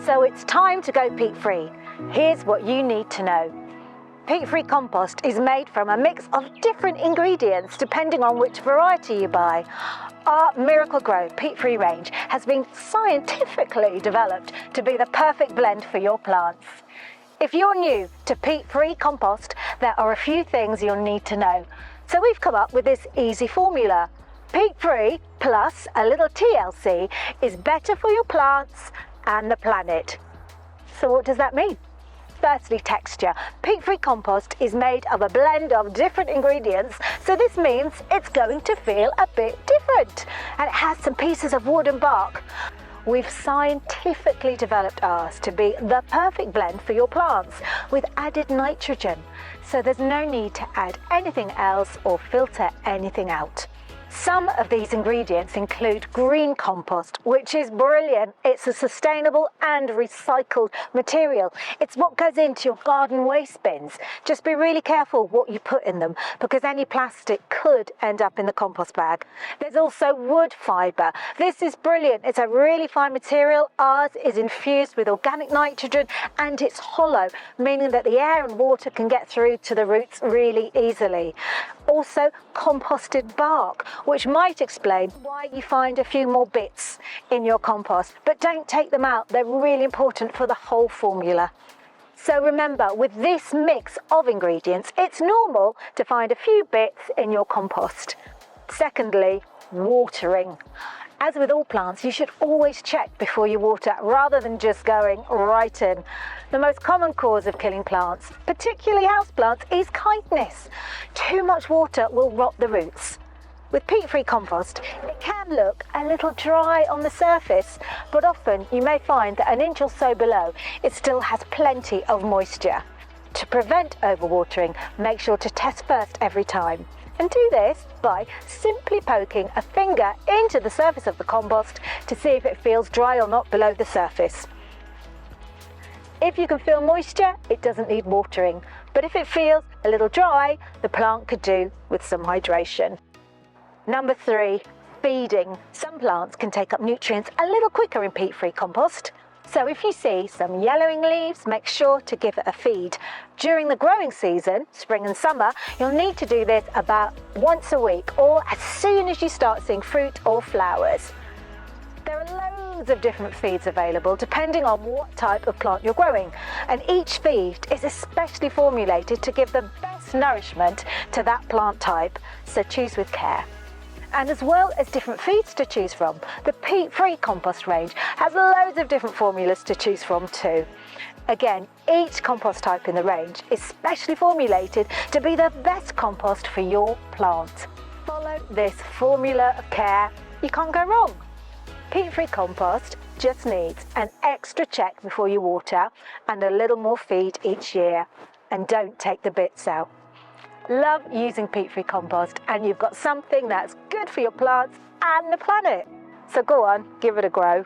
So it's time to go peat-free. Here's what you need to know. Peat-free compost is made from a mix of different ingredients depending on which variety you buy. Our Miracle-Gro Peat-free range has been scientifically developed to be the perfect blend for your plants. If you're new to peat-free compost, there are a few things you'll need to know. So we've come up with this easy formula. Peat-free plus a little TLC is better for your plants and the planet. So what does that mean? Firstly, texture. Peat-free compost is made of a blend of different ingredients, so this means it's going to feel a bit different. And it has some pieces of wood and bark. We've scientifically developed ours to be the perfect blend for your plants with added nitrogen, so there's no need to add anything else or filter anything out. Some of these ingredients include green compost, which is brilliant. It's a sustainable and recycled material. It's what goes into your garden waste bins. Just be really careful what you put in them because any plastic could end up in the compost bag. There's also wood fibre. This is brilliant. It's a really fine material. Ours is infused with organic nitrogen and it's hollow, meaning that the air and water can get through to the roots really easily. Also, composted bark, which might explain why you find a few more bits in your compost, but don't take them out. They're really important for the whole formula. So remember, with this mix of ingredients, it's normal to find a few bits in your compost. Secondly, watering. As with all plants, you should always check before you water rather than just going right in. The most common cause of killing plants, particularly houseplants, is kindness. Too much water will rot the roots. With peat-free compost, it can look a little dry on the surface, but often you may find that an inch or so below, it still has plenty of moisture. To prevent overwatering, make sure to test first every time. And do this by simply poking a finger into the surface of the compost to see if it feels dry or not below the surface. If you can feel moisture, it doesn't need watering. But if it feels a little dry, the plant could do with some hydration. Number 3, feeding. Some plants can take up nutrients a little quicker in peat-free compost. So if you see some yellowing leaves, make sure to give it a feed. During the growing season, spring and summer, you'll need to do this about once a week or as soon as you start seeing fruit or flowers. There are loads of different feeds available depending on what type of plant you're growing, and each feed is especially formulated to give the best nourishment to that plant type, so choose with care. And as well as different feeds to choose from, the peat-free compost range has loads of different formulas to choose from too. Again, each compost type in the range is specially formulated to be the best compost for your plant. Follow this formula of care, you can't go wrong. Peat-free compost just needs an extra check before you water and a little more feed each year. And don't take the bits out. Love using peat-free compost and you've got something that's good for your plants and the planet. So go on, give it a grow.